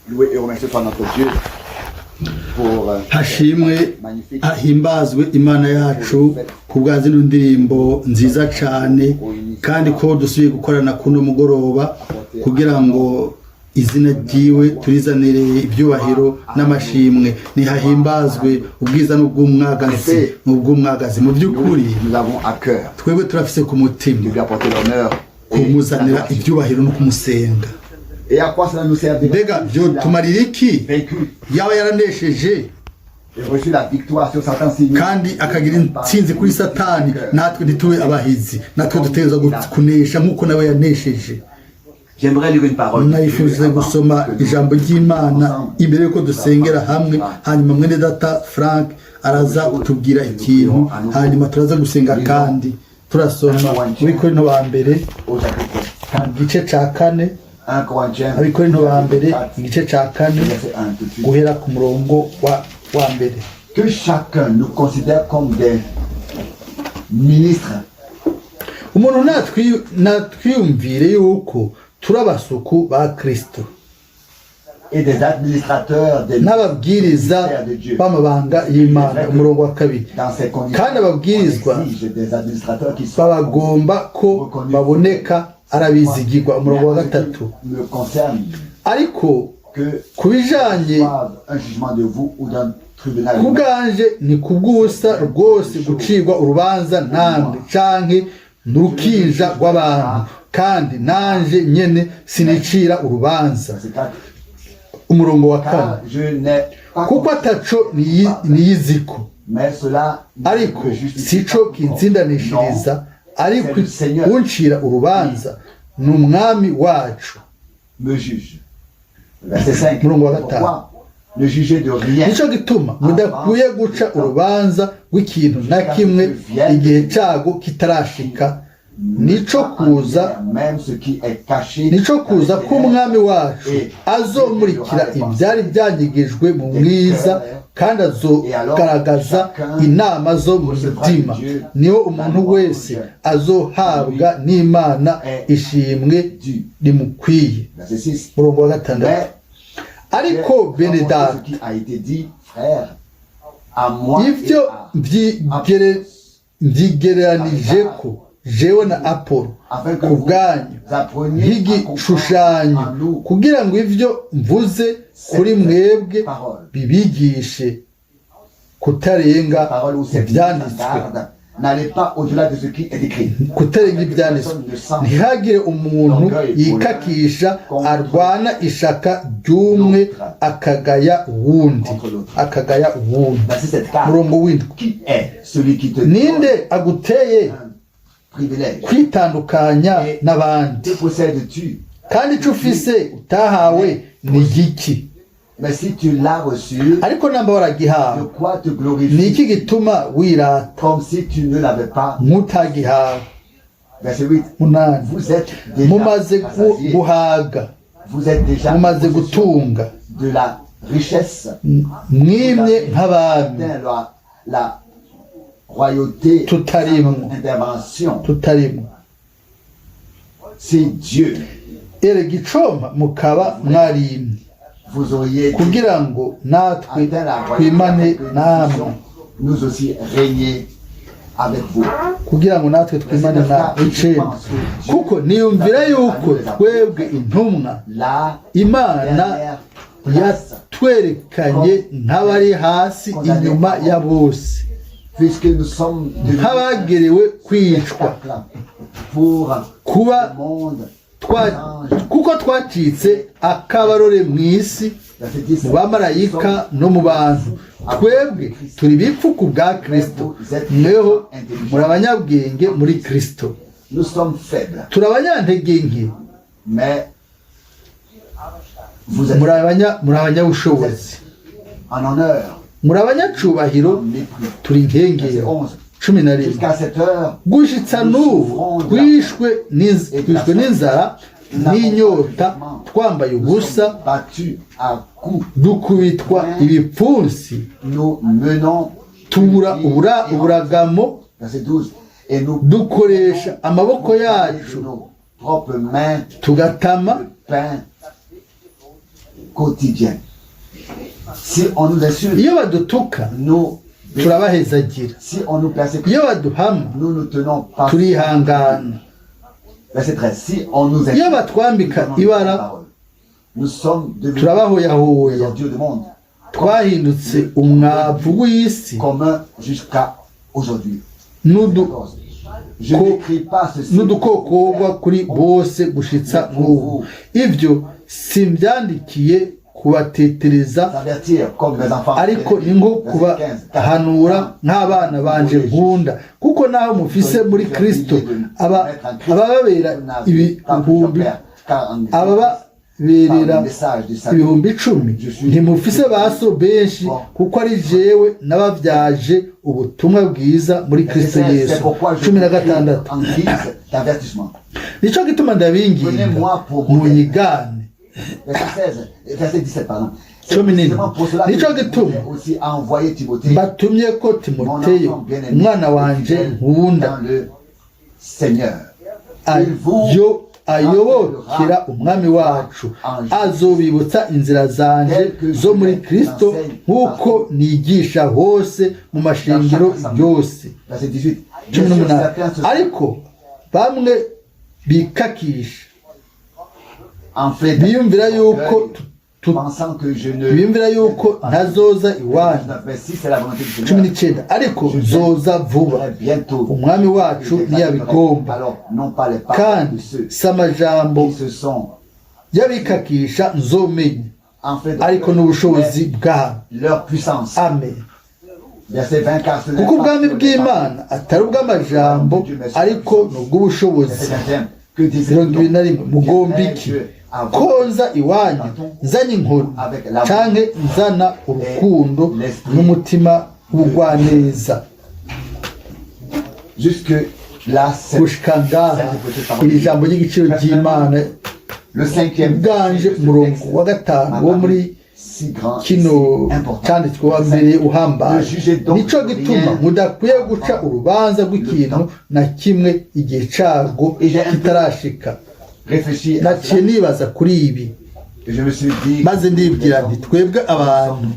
Loué et remercié soit notre Dieu pour hashimwe ahimbazwe Imana yacu kubwa zino ndirimbo nziza cyane kandi ko dusubiye gukorana kuno mugoroba kugira ngo izina ryiwe turizanire ibyubahiro n'amashimwe nihahimbazwe ubwiza n'ubw'umwagazi mu by'ukuri twebwe turafise ku mutima kumuzanira ibyubahiro no kumusenga. Mbega byo tumarira iki yaba yaranesheje kandi akagira intsinzi kuri Satani, natwe ntitube abahizi, natwe duteza kunesha nk'uko nawe yanesheje. Nayifuza gusoma ijambo ry'Imana imbere yuko dusengera hamwe, hanyuma mwene data Frank araza kutubwira ikintu, hanyuma turaza gusenga kandi turasoma muri Korinto wa mbere igice ca 4, Abikorinto ba mbere igice ca 4 guhera ku murongo wa mbere. Que chacun nous considère comme des ministres. Umuntu natwiyumvire yuko turabasuku ba Kristo et des administrateurs des n'ababwiriza b'amabanga y'Imana. Umurongo wa 2, kandi ababwirizwa babagomba ko baboneka arabizigirwa. Umurongo wa 3, ariko kubijanye kubwanje ni kubwusa rwose gucirwa urubanza namwe canke n'urukinja rw'abantu, kandi nanje nyene sinicira urubanza. Umurongo wa 4, kuko ataco niyiziko, ariko sico kinsindanishiriza, ariko uncira urubanza n'umwami wacu. Umurongo wa 5, nico gituma mudakwiye guca urubanza rw'ikintu na kimwe igihe cago kitarashika, nico kuza k'umwami wacu azomurikira ibyari byanyigijwe mu mwiza, kandi azogaragaza inama zo mu mutima. Niho umuntu wese azohabwa n'Imana ishimwe rimukwiye. Umurongo wa 6, ariko bene data, ivyo mbyigereranije ko jewe na Apolo ku bwanyu nk'igishushanyo, kugira ngo ivyo mvuze kuri mwebwe bibigishe kutarenga ivyanditswe. Kutarenga ivyanditswe, ntihagire umuntu yikakisha arwana ishaka ry'umwe akagaya uwundi. Murongo w'indwi, ninde aguteye kwitandukanya n'abandi? Kandi ico ufise utahawe ni giki? Ariko namba waragihawe, ni iki gituma wirata nk'utagihawe? Mumaze guhaga, mumaze gutunga, mwimye nk'abami, tutarimwo. Erega icoma mukaba mwarimye, kugira ngo natwe twimane namwe, kugira ngo natwe twimane namwe. Kuko niyumvira yuko twebwe intumwa Imana yatwerekanye nk'abari hasi inyuma ya bose, nk'abagerewe kwicwa, kuko twacitse akabarore mu isi, mu bamarayika no mu bantu. Twebwe turi bipfuku bwa Kristo, mweho muri abanyabwenge muri Kristo. Turi abanyantege nke, muri abanyabushobozi, muri abanyacubahiro, turi nkengero. 11, gushitsa n'ubu twishwe n'inzara n'inyota, twambaye ubusa, dukubitwa ibipfunsi, tubura uburagamo, dukoresha amaboko yacu tugatama, quotidien. Si on nous insulte, iyo badutuka nous turabahezagira, si on nous persécute, iyo baduhama nous nous tenons pas. turihangana, Verset 13. Si on nous iyo insulte, batwambika nous donnons la ibara parole. Nous sommes devenus turabahoyahoya, les ordures du monde, twahindutse umwavu w'isi communs jusqu'à aujourd'hui. n'udu 14. Je Ko- n'écris pas ceci n'udukokogwa kuri bose gushitsa nk'ubu. Ibyo simbyandikiye kubatetereza, s'avertir comme mes enfants. ariko ni nko Verset 15. kubahanura nk'abana banje nkunda, kuko naho mufise muri Kristo abababera ibihumbi, abababerera ibihumbi 10, ntimufise baso benshi, kuko ari jewe nababyaje ubutumwa bwiza muri Kristo Yesu. 16. En guise d'avertissement. Nico gituma ndabinginga munyigane. Verset 16, verset 17, pardon. C'est Cumi n'indwi. précisément pour cela que Nico je gituma voulais aussi envoyer Timothée, batumye ko Timoteyo umwana wanje nkunda dans le Seigneur. Il vous ayobokera umwami wacu, azobibutsa inzira zanje zo muri Kristo, nk'uko nigisha hose mu mashingiro yose. Verset 18. 18. Ariko bamwe bikakisha, En fait, biyumvira yuko pensant que je ne biyumvira yuko ntazoza iwanyu. mais si c'est la volonté du Seigneur, 19. Ariko nzoza vuba, bientôt. umwami wacu ntiyabigomba, Alors, non pas les paroles kandi de ceux si amajambo qui se sont y'abikakisha nzomenya, en fait ariko n'ubushobozi bwabo. leur puissance. Amen. Verset 20, car ce n'est Kuko pas ubwami bw'Imana atari ubw'amajambo, ariko ni ubw'ubushobozi. Verset 21, que des 21. Mugomba iki? Koza iwanyu nzanye inkoni, canke nzana urukundo n'umutima w'ubugwaneza. jusque là, c'est Gushika ngaha iri jambo ry'igiciro ry'Imana le 5e bwanje umurongo wa 5 wo muri si grand, kino si important. cyanditswe wa mbere uhambaye. Nico gituma mudakwiye guca urubanza rw'ikintu na kimwe igihe cago kitarashika. Réfléchis à Naciye cela. nibaza kuri ibi, Et je me suis dit, maze ndibwira nti twebwe abantu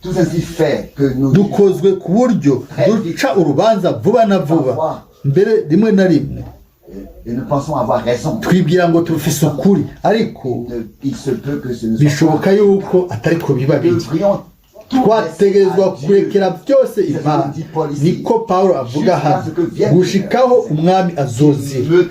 tout ceci fait que nous dukozwe ku buryo duca urubanza vuba na vuba, mbere rimwe na rimwe et nous pensons avoir raison. twibwira ngo tufise ukuri, ariko Il se peut que ce ne soit bishoboka yuko atariko biba pas. Nous biri. devrions tout Twategerezwa laisser à Dieu. kurekera byose Imana, niko Pawulo avuga hano, gushikaho umwami azozira,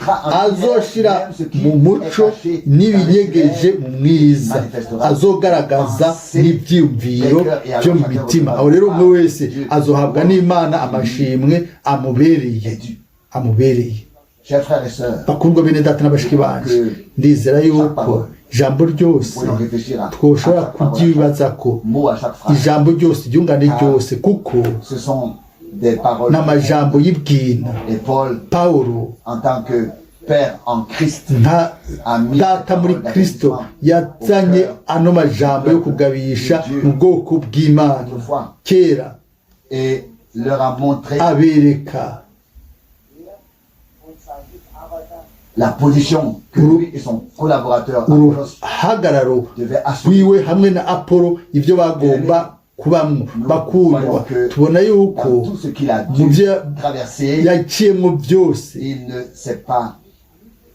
azoshira mu muco n'ibinyegeje mu mwiza, azogaragaza n'ibyiyumviro byo mu mitima. Aho rero umwe wese azohabwa n'Imana amashimwe amubereye. Chers frères et sœurs, Bakundwa bene data na bashiki banje, ndizera yuko ijambo ryose nous pouvons réfléchir à twoshobora chaque parole, kuryibazako, à chaque mot, à chaque phrase. ijambo ryose iryungane ryose, kuko Ce sont des paroles n'amajambo y'ibwina. et Paul, Pawulo en tant que Père en Christ, nka data muri Kristo yazanye ano majambo yo kugabisha mu bwoko bw'Imana kera, et leur a montré abereka la position que lui et son collaborateur Apollos uruhagararo devaient assumer. rwiwe hamwe na Apolo, ibyo bagomba kubamwo. Bakundwa, tubona yuko Dans tout ce qu'il a mu dû byo traverser, yaciyemo byose il ne s'est pas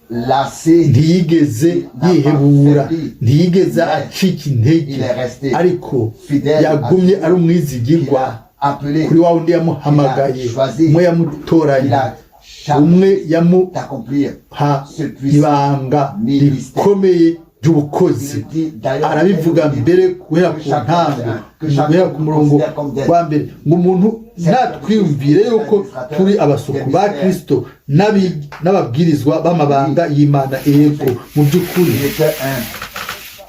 lassé, ntiyigeze yihebura, ntiyigeze acika intege, ariko yagumye ari umwizigirwa appelé, kuri wa wundi yamuhamagaye, umwe yamutoranye, umwe yamuha d'accomplir ibanga rikomeye ry'ubukozi. Arabivuga mbere guhera ku ntango, guhera ku murongo wa mbere, ngo umuntu natwiyumvire yuko turi abasuku ba Kristo n'ababwirizwa b'amabanga y'Imana. Ego, mu by'ukuri il était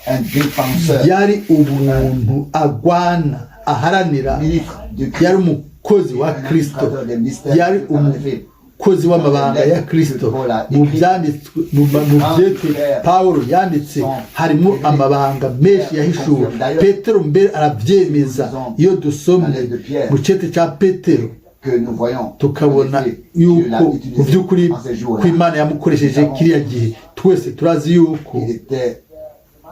un défenseur, yari umuntu agwana, aharanira, ministre de Christ, yari umukozi wa Kristo, yari umukozi w'amabanga ya Kristo. Mu byanditswe mu byete Pawulo yanditse harimo amabanga menshi yahishuwe. Petero mbere arabyemeza, iyo dusomye mu cyete cya Petero que nous voyons tukabona yuko mu by'ukuri ko Imana yamukoresheje kiriya gihe. Twese turazi yuko il était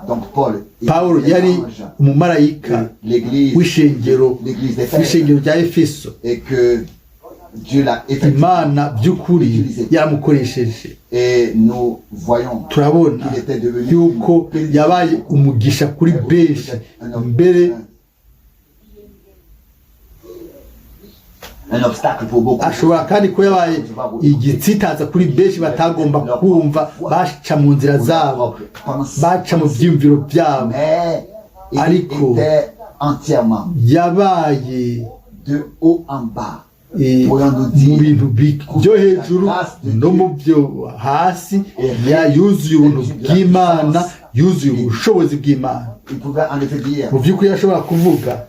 Donc Paul pawulo yari umumarayika w'ishengero rya efeso et que Dieu l'a effectivement imana by'ukuri yaramukoresheje et nous voyons turabona qu'il était devenu yuko yabaye umugisha kuri benshi mbere un obstacle pour beaucoup. ashobora kandi ko yabaye igitsitaza kuri benshi batagomba kumva baca mu nzira zabo baca mu byiyumviro byabo Mais il ariko était entièrement yabaye de haut en bas. mu Pourrions-nous bintu dire byo hejuru no mu byo hasi yuzuye ubuntu bw'imana yuzuye ubushobozi bw'imana il pouvait en effet dire mu by'ukuri yashobora kuvuga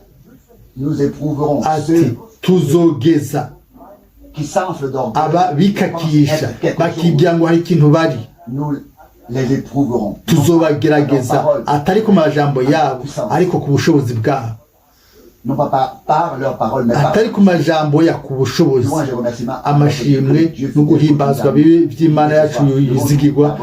nous éprouverons ati ceux tuzogeza qui s'enflent d'orgueil. aba bikakisha bakibwira ngo hari ikintu bari Nous les éprouverons. tuzobagerageza atari ku majambo yabo ariko ku bushobozi bwabo Non pas par leurs paroles, mais par atari ku majambo ya ku bushobozi louange et remerciement. amashimwe no guhimbazwa bibi by'imana yacu yizigirwa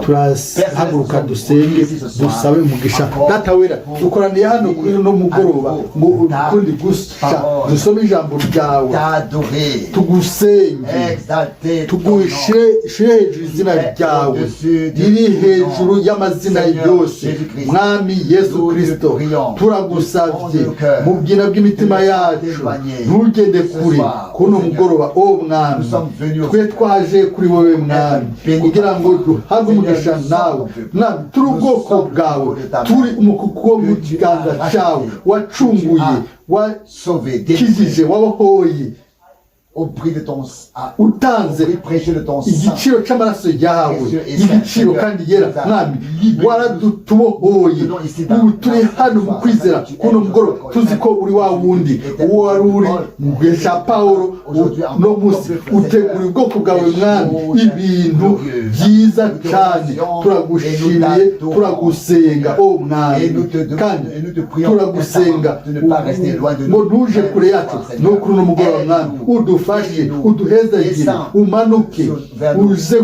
turahaguruka dusenge dusabe umugisha data wera dukoraniye hano kuri uno mugoroba ngo ukundi gusa dusome ijambo ryawe T'adorer, tugusenge exalter ton nom. tugushyire hejuru izina ryawe riri hejuru y'amazina yose mwami yesu kirisito turagusabye mu bwina bw'imitima yacu ntugende kure kuno mugoroba o mwami twe twaje kuri wowe mwami kugira ngo duhabwe umugisha nawe mwami turi ubwoko bwawe turi umukuku wo mu kiganza cyawe wacunguye wakijije wabohoye au prix de ton utanze au prix précieux de ton sang. igiciro cy'amaraso yawe igiciro kandi yera mwami waradutubohoye ubu turi hano mu kwizera kuno mugoroba tuzi ko uri wa wundi uwo wari uri mu gihe cya pawulo no munsi utegura ubwoko bwawe mwami ibintu byiza cyane turagushimiye turagusenga o mwami kandi turagusenga ngo ntuje kure yacu no kuri uno mugoroba mwami udufashe uduhezagire umanuke uze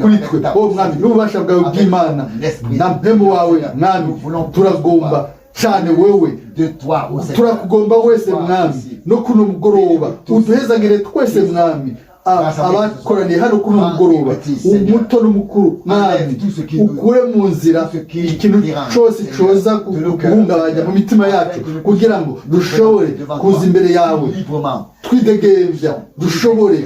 kuri twe o mwami n'ububasha bwawe bw'imana na mpemu wawe mwami turagomba cyane wewe turakugomba wese mwami no kuno mugoroba uduhezagire twese mwami abakoraniye hano kuri uyu mugoroba umuto n'umukuru mwami ukure mu nzira ikintu cyose cyoza guhungabanya mu mitima yacu kugira ngo dushobore kuza imbere yawe twidegembya dushobore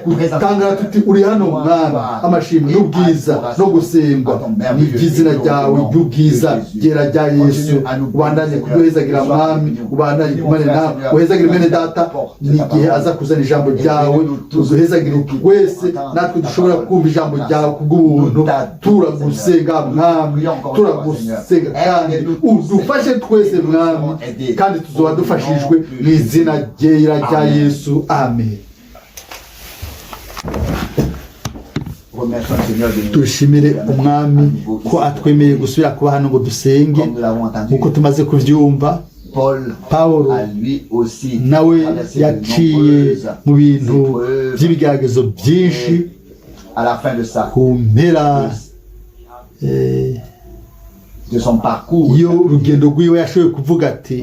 gutangara tuti uri hano mwami amashimwe n'ubwiza no gusengwa ni iby'izina ryawe ry'ubwiza ryera rya yesu ubandanye kuduhezagira mwami ubandanye kumane nawe uhezagire mwene data n'igihe aza kuzana ijambo ryawe tuzuhezagire wese natwe dushobora kumva ijambo ryawe kubw'ubuntu turagusenga mwami turagusenga kandi udufashe twese mwami kandi tuzoba dufashijwe mu izina ryera rya yesu amen. Dushimire umwami ko atwemeye gusubira kuba hano ngo dusenge nk'uko tumaze kubyumva. Pawulo nawe yaciye mu bintu by'ibigeragezo byinshi ku mpera iyo urugendo rwiwe yashoboye kuvuga ati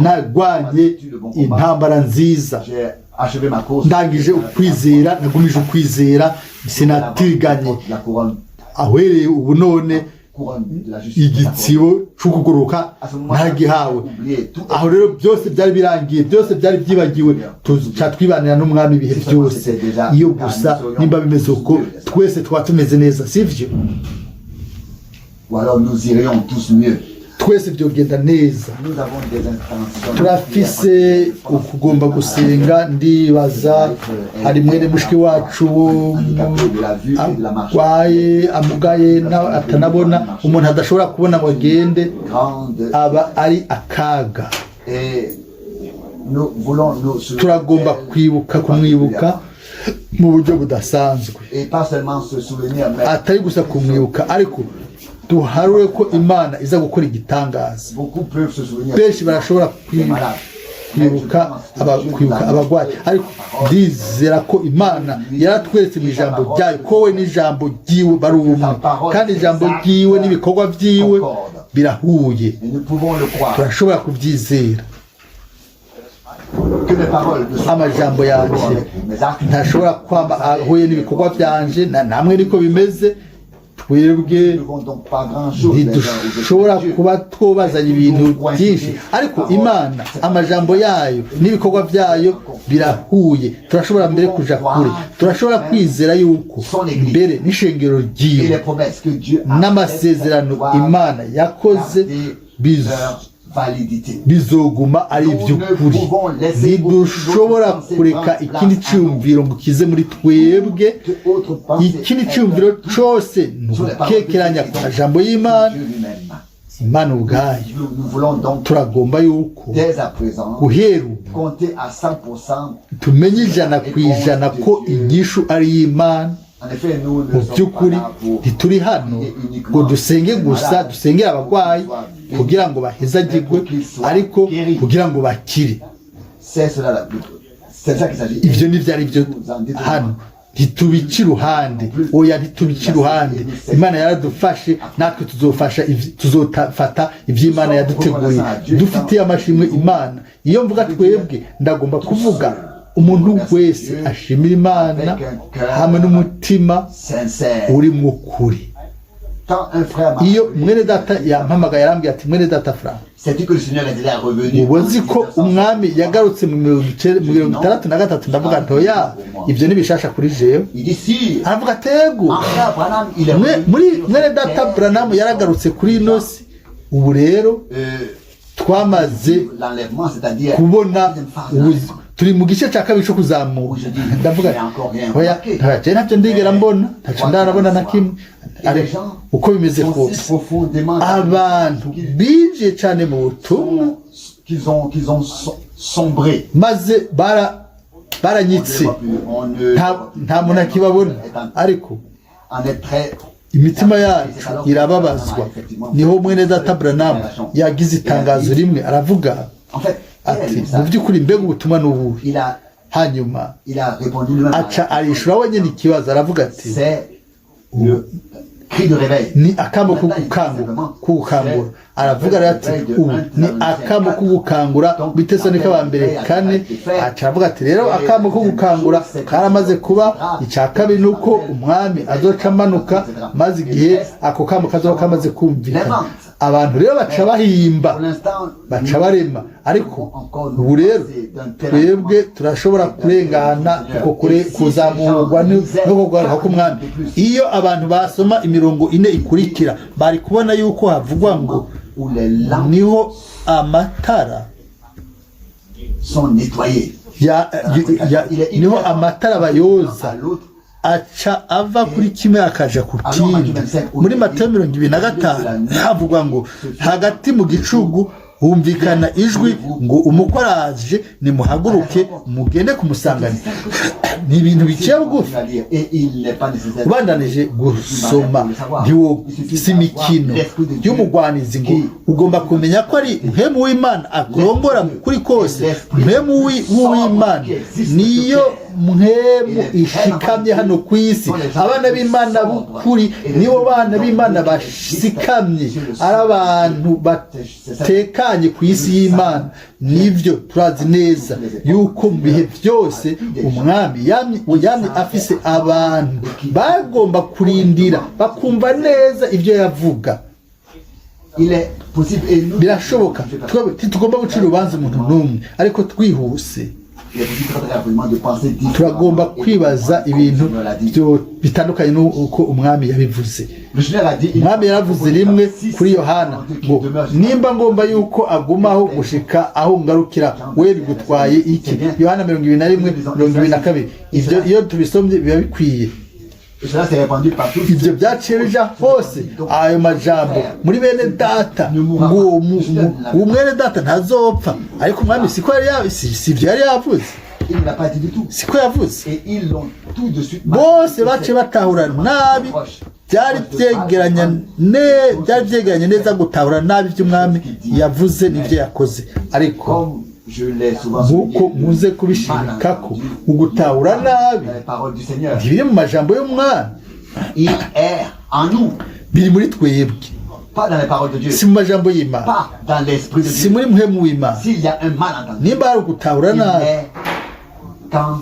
narwanye intambara nziza, ndangije ukwizera, nagumije ukwizera, sinatiriganye, ahwereye ubu none igitsibo cy'ukugoroka ntagihawe. Aho rero byose byari birangiye, byose byari byibagiwe, tuca twibanira n'umwami ibihe byose. Iyo gusa nimba bimeze uko twese twaba tumeze neza, sivyo? Twese byogenda neza. Turafise ukugomba gusenga. Ndibaza hari mwene mushiki wacu agwaye, amugaye, atanabona, umuntu adashobora kubona ngo agende, aba ari akaga. Turagomba kwibuka, kumwibuka mu buryo budasanzwe, atari gusa kumwibuka ariko duharure ko Imana iza gukora igitangaza. Benshi barashobora kwibuka abagwayi ariko ndizera ko imana yaratweretse mu ijambo ryayo ko we n'ijambo ryiwe bari umwe kandi ijambo ryiwe n'ibikorwa byiwe birahuye turashobora kubyizera amajambo yanjye ntashobora kwamba ahuye n'ibikorwa byanje namwe niko bimeze twebwe ntidushobora kuba twubazanya ibintu byinshi ariko imana amajambo yayo n'ibikorwa byayo birahuye turashobora mbere kuja kure turashobora kwizera yuko mbere n'ishengero ryiwe n'amasezerano imana yakoze bizoguma ari iby'ukuri ntidushobora kureka ikindi cyumviro ngo kize muri twebwe ikindi cyumviro cyose ni ugukekeranya ku majambo y'imana imana ubwayo turagomba yuko guhera ubu tumenye 100% ko inyishu ari iy'imana mu by'ukuri ntituri hano ngo dusenge gusa dusengera abagwayi kugira ngo bahezagirwe ariko kugira ngo bakire ibyo ni byari byo hano ntitubica iruhande oya ntitubica iruhande imana yaradufashe natwe tuzofata iby'imana yaduteguriye dufitiye amashimwe imana iyo mvuga twebwe ndagomba kuvuga umuntu wese ashimira imana hamwe n'umutima uri mu kuri iyo mwene data yampamagaye yarambwiye ati mwene data Frank ubuzi ko umwami yagarutse mu 1963 ndavuga ntoya ibyo nibishasha kuri jewe aravuga tego muri mwene data Branham yaragarutse kuri inosi ubu rero twamaze kubona turi mu gice cya kabiri cyo kuzamuka ndavuga oya ntaje ntabyo ndigera mbona ntaje ndarabona na kimwe uko bimeze kose abantu bije cyane mu butumwa maze baranyitse nta muntu akibabona ariko imitima yacu irababazwa niho mwene data Branham yagize itangazo rimwe aravuga ati mu by'ukuri mbega ubutumwa n'ubuhe hanyuma aca arishura wenyine ikibazo aravuga ati ni akamo kugukangura aravuga ati ubu ni akamo kugukangura Bitesalonike ba mbere 4 aca aravuga ati rero akamo kugukangura karamaze kuba icya kabiri nuko umwami azoca amanuka maze igihe ako kamo kazoba kamaze kumvikana abantu rero baca bahimba baca barema ariko ubu rero twebwe turashobora kurengana kuko kuzamurwa no kugaruka k'umwami iyo abantu basoma imirongo 4 ikurikira bari kubona yuko havugwa ngo niho amatara niho amatara bayoza aca ava kuri kimwe akaja ku kindi muri Matayo 25 havugwa ngo hagati mu gicugu humvikana ijwi ngo umukoraje nimuhaguruke mugende kumusanganira ni ibintu biciye bugufi ubandanije gusoma ndiwo simikino y'umugwanizi ngo ugomba kumenya ko ari mpemu w'Imana akurongora kuri kose mpemu w'Imana niyo mpemu ishikamye hano ku isi abana b'Imana bukuri nibo bana b'Imana basikamye ari abantu batekanye ku isi y'Imana nivyo turazi neza yuko mu bihe byose umwami yamye afise abantu bagomba kurindira bakumva neza ibyo yavuga birashoboka tugomba gucira urubanza umuntu n'umwe ariko twihuse turagomba kwibaza ibintu bitandukanye n'uko umwami yabivuze umwami yaravuze rimwe kuri Yohana ngo nimba ngomba yuko agumaho gushika aho ngarukira we bigutwaye iki Yohana 21:22 ibyo iyo tubisomye biba bikwiye ibyo byaciye bija hose ayo majambo muri bene data ngo umwene data ntazopfa ariko umwami siko yari yavuze siko yavuze bose bace batahura nabi byari byegeranye neza gutahura nabi by'umwami yavuze n'ibyo yakoze ariko je l'ai souvent nk'uko souligné, muze kubishirika ko ugutahura nabi les paroles du Seigneur. ntibiri mu majambo y'umwana Il est en nous, biri muri twebwe, pas dans les paroles de Dieu, si mu majambo y'Imana, pas dans l'esprit de si Dieu. muri muhemu w'Imana. S'il y a un malentendu, Nimba hari ugutahura il nabi est qu'en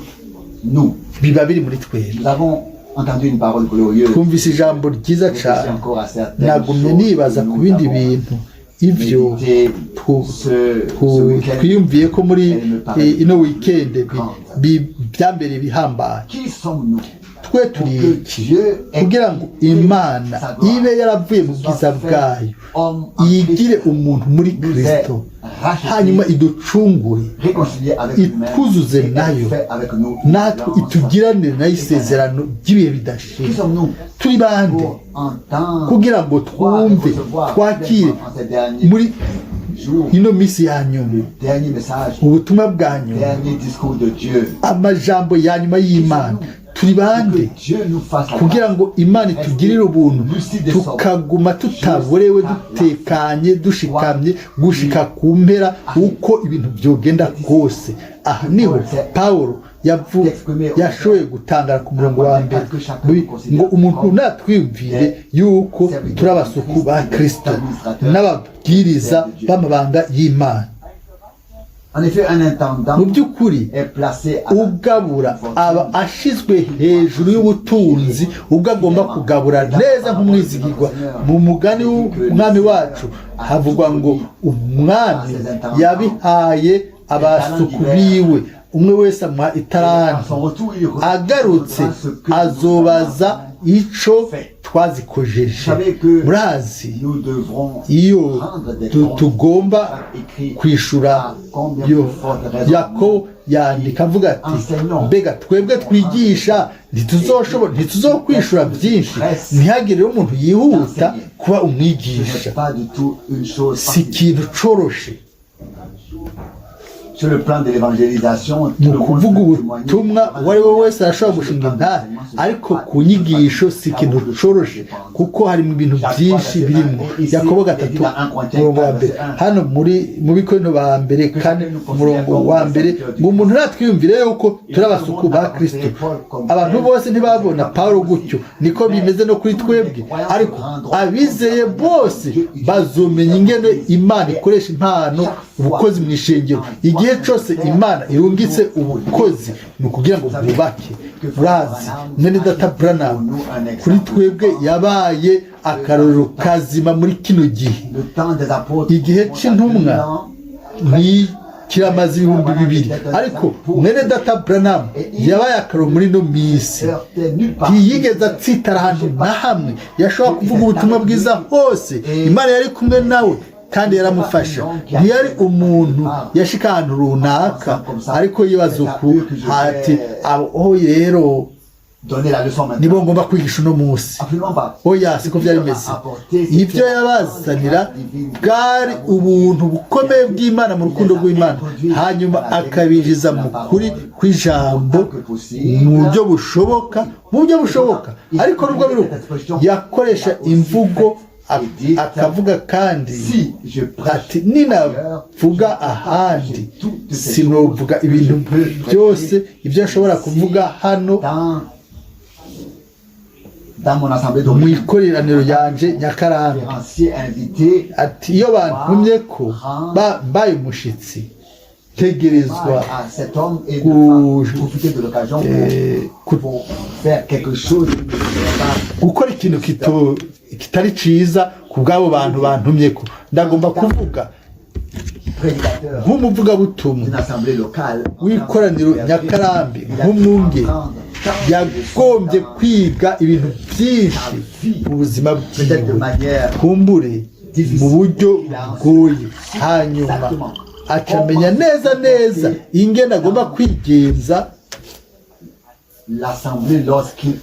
nous. biba biri muri twebwe. Nous avons entendu une parole glorieuse. Twumvise ijambo ryiza Réfléchis cyane, encore à certaines nagumye choses nibaza que ku nous bindi avons bintu ibyo médité ce week-end. twiyumviye ko muri Elle me paraît ino weekend grande. byambere bihambaye. Qui sommes-nous twe turi iki kugira ngo Imana ibe yaravuye mu bwiza bwayo yigire umuntu muri Kristo, hanyuma iducungure, réconciliés avec nous-mêmes itwuzuze et nayo, fait avec nous natwe itugiranire nayo isezerano ry'ibihe bidashira. Qui sommes-nous turi bande pour entendre, kugira ngo twumve twakire ces derniers muri jours, ino minsi ya nyuma dernier message, ubutumwa bwa nyuma, dernier discours de Dieu. amajambo ya nyuma y'Imana. Turi bande Que Dieu nous fasse la kugira grâce. ngo Imana itugirire ubuntu tukaguma tutaborewe, dutekanye, dushikamye gushika ku mpera uko ibintu byogenda kose. Aha niho Pawulo yashoboye gutangara ku murongo wa mbere ngo umuntu natwiyumvire yuko turi abasuku ba Kristo n'ababwiriza b'amabanga y'Imana. En effet, un intendant mu by'ukuri est placé à ugabura aba ashizwe hejuru y'ubutunzi, ubwo agomba kugabura neza nk'umwizigirwa. Mu mugani w'umwami wacu havugwa ngo umwami yabihaye abasuku biwe, umwe wese amuha italanto, agarutse azobaza ico twazikojeje. Murazi iyo tugomba kwishura, Yakobo yandika avuga ati mbega twebwe twigisha ntituzokwishura byinshi, ntihagire umuntu yihuta kuba umwigisha. Si ikintu coroshe sur le plan de l'évangélisation. mu kuvuga ubutumwa uwo ari we wese arashobora gushinga intare, ariko ku nyigisho si ikintu coroshe kuko harimo ibintu byinshi birimo. Yakobo 3 umurongo wa mbere, hano mu Bikorinto ba mbere kane umurongo wa mbere, ngo umuntu natwiyumvire yuko turi abasuku ba Kristo. Abantu bose ntibabona Pawulo gutyo, niko bimeze no kuri twebwe, ariko abizeye bose bazomenya ingene Imana ikoresha impano, ubukozi mu ishengero. Igihe cyose Imana irungitse ubukozi ni ukugira ngo bwubake. Murazi mwene data Branham kuri twebwe yabaye akarorero kazima muri kino gihe. Igihe cy'intumwa ni kiramaze 2000, ariko mwene data Branham yabaye akarorero muri no minsi. Ntiyigeze atsitara ahantu na hamwe, yashobora kuvuga ubutumwa bwiza hose. Imana yari kumwe nawe kandi yaramufasha. Ntiyari umuntu yashika ahantu runaka ariko yibaza uku hati aho rero nibo ngomba kwigisha uno munsi. Oya, siko byari bimeze. Ibyo yabazanira bwari ubuntu bukomeye bw'Imana mu rukundo rw'Imana, hanyuma akabinjiza mu kuri kw'ijambo mu buryo bushoboka. Ariko nubwo biruko yakoresha imvugo akavuga kandi ati ninavuga ahandi sinovuga ibintu byose ibyo nshobora kuvuga hano mu ikoraniro ryanje Nyakarambi. Ati iyo bantumye ko mbaye umushitsi tegerezwa gukora ikintu kitari ciza ku bw'abo bantu bantumye ko. Ndagomba kuvuga nk'umuvugabutumwa w'ikoraniro Nyakarambi, nk'umwungeri yagombye kwiga ibintu byinshi mu buzima bwiwe, kumbure mu buryo bugoye, hanyuma acamenya neza ingene agomba kwigenza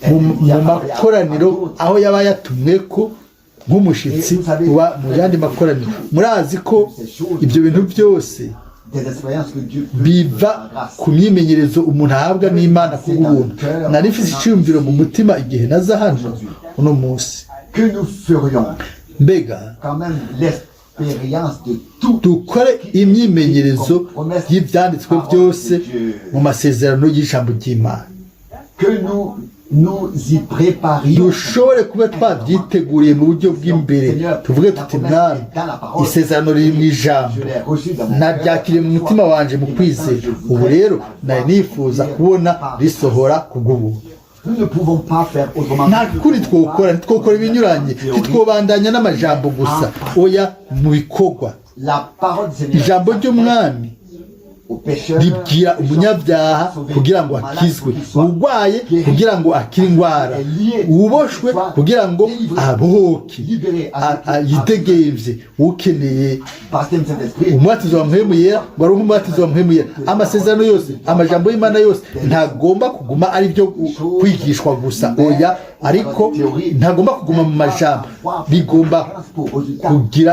mu makoraniro aho yaba yatumwe ko nk'umushitsi uba mu yandi makoraniro. Murazi ko ibyo bintu byose biva ku myimenyerezo umuntu ahabwa n'Imana ku bw'ubuntu. Nari mfise icyumviro mu mutima igihe naza hano uno munsi, mbega dukore imyimenyerezo y'ibyanditswe byose mu masezerano y'ijambo ry'Imana dushobore kuba twabyiteguriye mu buryo bw'imbere tuvuge tuti mwami isezerano riri mu ijambo nabyakiriye mu mutima wanje mu kwizera ubu rero nari nifuza kubona risohora kubw'ubuntu nta kuri twokora ibinyuranye ntitwobandanya n'amajambo gusa oya mu bikorwa ijambo ry'umwami ribwira umunyabyaha kugira ngo akizwe urwaye kugira ngo akire indwara uboshwe kugira ngo abohoke yidegemvye ukeneye umubatizo wa mpwemu yera ngo aronke umubatizo wa mpwemu yera amasezerano yose amajambo y'Imana yose ntagomba kuguma ari byo kwigishwa gusa oya ariko ntagomba kuguma mu majambo bigomba kugira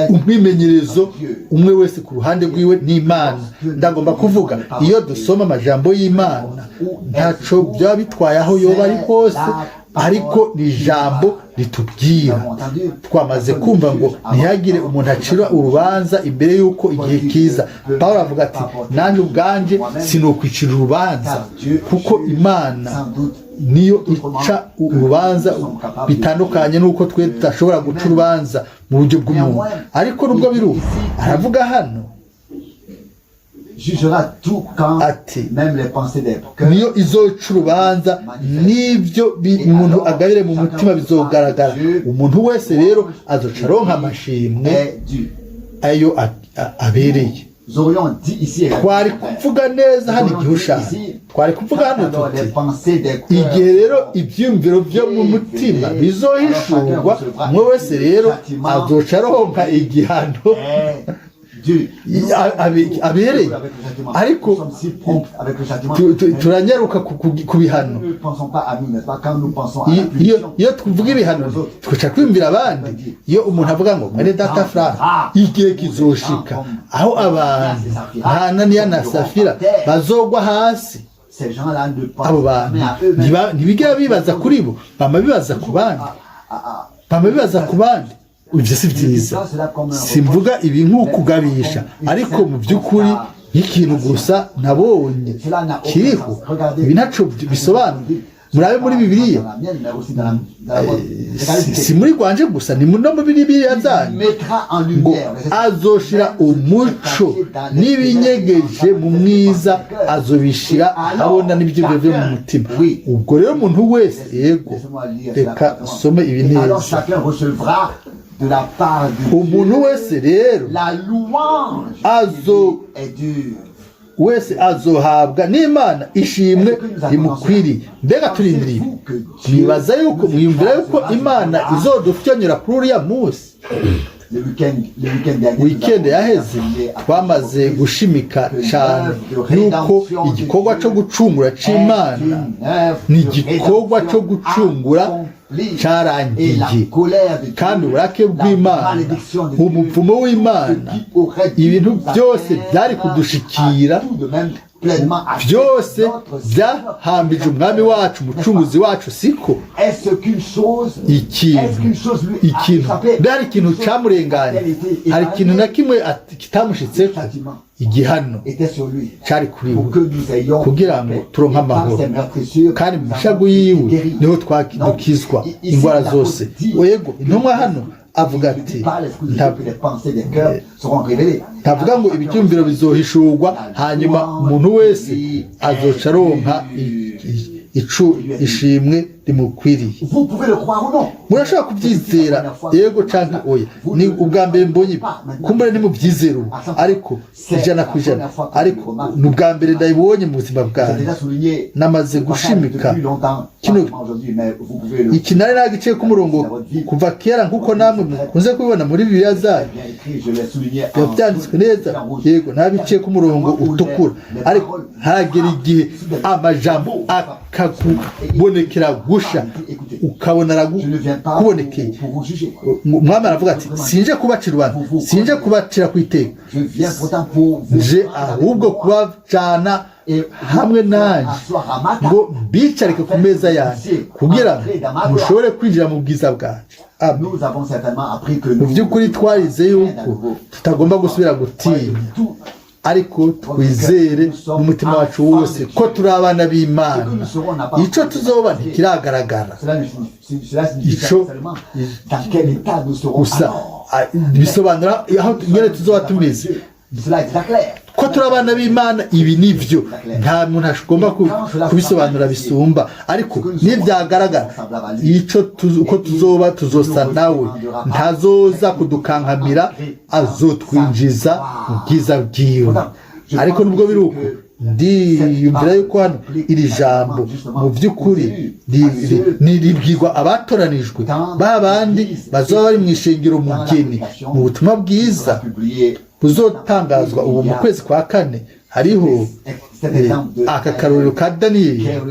umwimenyerezo umwe wese ku ruhande rwiwe n'Imana ndagomba kuvuga iyo dusoma amajambo y'Imana ntaco byaba bitwaye aho yoba ari hose ariko ni ijambo ritubwira twamaze kumva ngo ntihagire umuntu acira urubanza imbere y'uko igihe kiza Pawulo avuga ati nanjye ubwanje sinokwicira urubanza kuko Imana niyo ica urubanza bitandukanye n'uko twe tudashobora guca urubanza mu buryo bw'umuntu ariko nubwo biru aravuga hano ati niyo izoca urubanza n'ibyo umuntu agabire mu mutima bizogaragara umuntu wese rero azoca aronka amashimwe ayo abereye twari kuvuga neza hano igihe ushaka twari kuvuga hano tuti igihe rero ibyiyumviro byo mu mutima bizohishurwa umwe wese rero azoca aronka igihano abereye ariko turanyaruka ku bihano iyo tuvuga ibihano twica kwiyumvira abandi iyo umuntu avuga ngo mwene data Frank igihe kizoshika aho abantu nka Ananiya na Safira bazogwa hasi abo bantu ntibigera bibaza kuri bo bama bibaza ku bandi ibyo si byiza simvuga ibi nk'ukugabisha ariko mu by'ukuri nk'ikintu gusa nabonye kiriho ibi ntaco bisobanuye murabe muri Bibiliya si muri rwanje gusa ni no muri Bibiliya zanyu ngo azoshira umuco n'ibinyegeje mu mwiza azobishira ahabona n'ibyibyo byo mu mutima ubwo rero umuntu wese yego reka some ibi neza umuntu wese rero wese azohabwa n'Imana ishimwe rimukwiriye mbega turindiriye mwibaza yuko mwiyumvira yuko Imana izodufyonyera kuri uriya munsi weekend yaheze twamaze gushimika cyane yuko igikorwa cyo gucungura c'Imana ni igikorwa cyo gucungura cyarangiye kandi uburake bw'Imana umupfumo w'Imana ibintu byose byari kudushikira byose byahambije umwami wacu umucunguzi wacu siko ikintu byari ikintu cyamurenganye hari ikintu na kimwe kitamushitseko igihano cyari kuri we kugira ngo turonke amahoro kandi mu mishago yiwe niho dukizwa indwara zose yego intumwa hano avuga ati ntavuga ngo ibicyumviro bizohishurwa hanyuma umuntu wese azoca aronka ishimwe rimukwiriye murashobora kubyizera yego canke oya ni ubwa mbere mbonye kumbure nimubyizera ubu ariko 100% ariko ni ubwa mbere ndabibonye mu buzima bwanjye namaze gushimika kino iki nari nagice ku murongo kuva kera nkuko namwe mukunze kubibona muri Bibiliya zanyu byanditswe neza yego nabice ku murongo utukura ariko haragera igihe amajambo akakubonekera gusha ukabona aragukubonekeye umwami aravuga ati sinje kubacira urubanza sinje kubacira ku iteka nje ahubwo kubajana hamwe nanjye ngo mbicarike ku meza yanjye kugira ngo mushobore kwinjira mu bwiza bwacu mu by'ukuri twarize yuko tutagomba gusubira gutinya ariko twizere n'umutima wacu wose ko turi abana b'Imana icyo tuzoba ntikiragaragara icyo gusa bisobanura aho nyine tuzoba tumeze ko turi abana b'Imana ibi nivyo nta muntu agomba kubisobanura bisumba ariko nibyagaragara ico uko tuzoba tuzosa nawe ntazoza kudukankamira azotwinjiza mu bwiza bwiwe ariko nubwo biri uko ndiyumvira yuko hano iri jambo mu by'ukuri niribwirwa abatoranijwe babandi bazoba bari mu ishengero mugeni mu butumwa bwiza buzotangazwa ubu mu kwezi kwa kane hariho aka karorero ka Daniel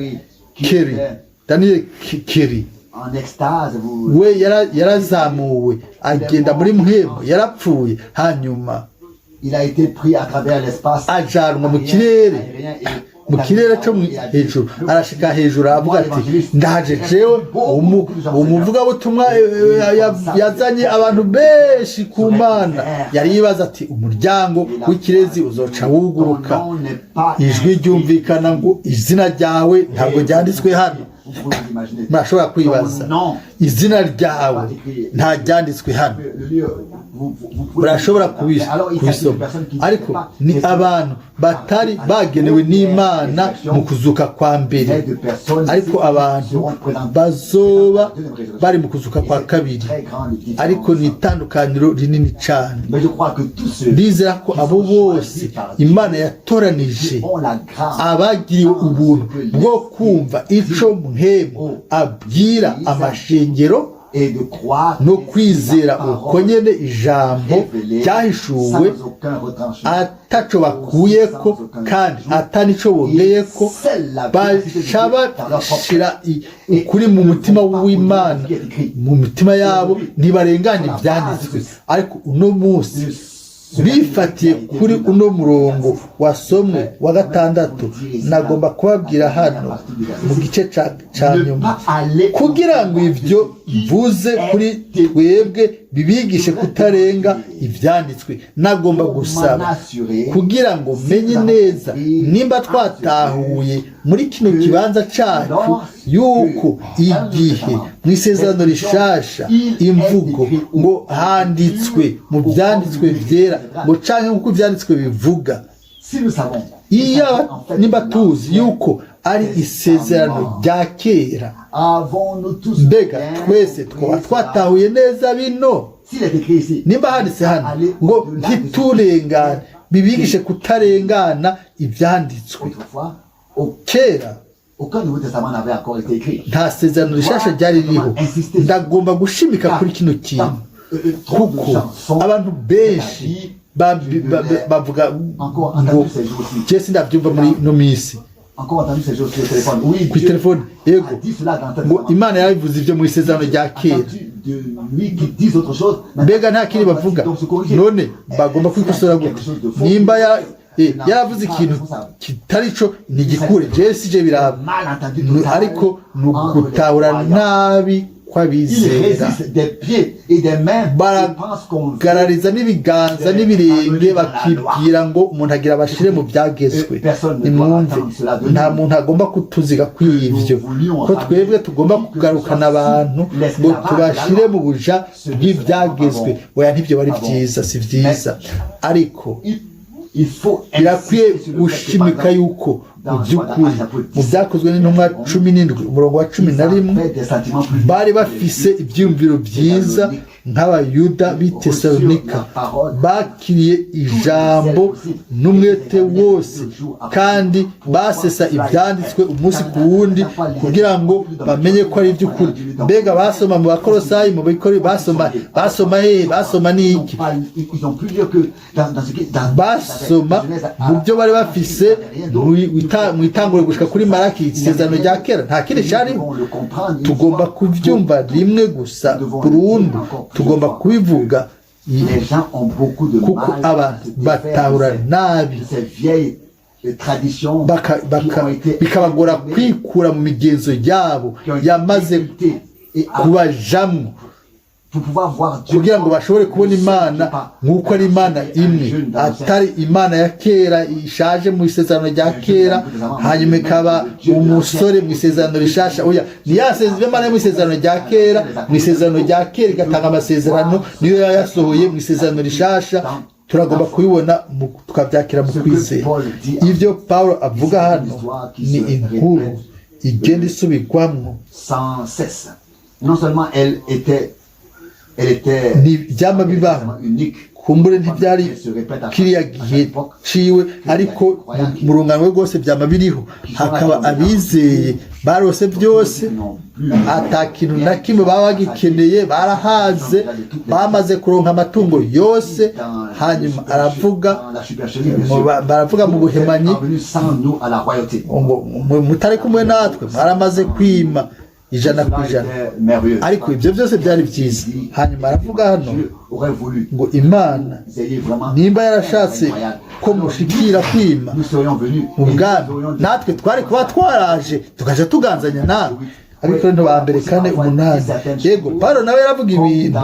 Keri we yarazamuwe agenda muri muhemo yarapfuye hanyuma ajanwa mu kirere cyo hejuru arashika hejuru aravuga ati ndaje jewe umuvugabutumwa yazanye abantu benshi ku Mana yari yibaza ati umuryango w'ikirezi uzoca wuguruka ijwi ryumvikana ngo izina ryawe ntabwo ryanditswe hano murashobora kwibaza izina ryawe nta ryanditswe hano murashobora kubisoma ariko ni abantu batari bagenewe n'Imana mu kuzuka kwa mbere ariko abantu bazoba bari mu kuzuka kwa kabiri ariko ni itandukaniro rinini cyane ndizera ko abo bose Imana yatoranije abagiriwe ubuntu bwo kumva ico muhemu abwira amashengero no kwizera uko nyene ijambo ryahishuwe ataco bakuyeko kandi atanico bongeyeko bashira ukuri mu mutima w'Imana mu mitima yabo ntibarenganya ivyanditswe ariko uno munsi bifatiye kuri uno murongo wasomwe wa 6 nagomba kubabwira hano mu gice ca nyuma kugira ngo ivyo mvuze kuri twebwe bibigishe kutarenga ivyanditswe nagomba gusaba kugira ngo menye neza nimba twatahuye muri kino kibanza cacu yuko igihe mu isezerano rishasha imvugo ngo handitswe mu byanditswe vyera ngo canke nkuko ivyanditswe bivuga iyo nimba tuzi yuko ari isezerano rya kera mbega twese twatahuye neza bino nimba handitse hano ngo ntiturengane bibigishe kutarengana ivyanditswe kera nta sezerano rishasha ryari ririho ndagomba gushimika kuri kino kintu kuko abantu benshi bavuga ngo jesi ndabyumva muri no misi ku telefone yego ngo Imana yabivuze ibyo mu isezerano rya kera mbega nta kindi bavuga none bagomba kwikosora gute nimba yaravuze ikintu kitari cyo ntigikure jesi je biraba ariko nugutahura nabi kwabizera baragarariza n'ibiganza n'ibirenge bakibwira ngo umuntu agira abashire mu byagezwe nimwumve nta muntu agomba kutuziga kw'ivyo ko twebwe tugomba kugarukana abantu ngo tubashire mu buja bw'ibyagezwe oya ntibyo bari byiza si byiza ariko birakwiye gushimika yuko mu by'ukuri mu byakozwe n'intumwa 17 umurongo wa 11 bari bafise ibyumviro byiza nk'abayuda b'i Tesalonika bakiriye ijambo n'umwete wose kandi basesa ibyanditswe umunsi ku wundi kugira ngo bamenye ko ari iby'ukuri mbega basoma mu Bakolosayi mu bikori basoma n'iki basoma mu byo bari bafise mu mu itanguriro gushika kuri Malaki isezerano rya kera nta kindi cyari tugomba kubyumva rimwe gusa burundu tugomba kubivuga kuko abantu batahura nabi bikabagora kwikura mu migenzo yabo yamaze kubajamwo kugira ngo bashobore kubona Imana nk'uko ari Imana imwe atari Imana ya kera ishaje mu isezerano rya kera hanyuma ikaba umusore mu isezerano rishasha oya niyasezerano Imana mu isezerano rya kera mu isezerano rya kera igatanga amasezerano niyo yasohoye mu isezerano rishasha turagomba kubibona tukabyakira mu kwizera ivyo Paulo avuga hano ni inkuru igenda isubirwamwo non seulement elle était byama bibaho kumbure ntibyari kiriya gihe ciwe ariko mu rungano rwose byama biriho hakaba abizeye barose byose atakintu na kimwe baba bagikeneye barahaze bamaze kuronka amatungo yose hanyuma baravuga mu buhemanyi mutari kumwe natwe baramaze kwima ijana ku ijana ariko ibyo byose byari byiza hanyuma aravuga hano ngo Imana nimba yarashatse ko mushikira kwima mu bwami natwe twari kuba twaraje tukaja tuganzanya nawe ariko rero ba mbere kane 8 yego Paulo nawe yaravuga ibintu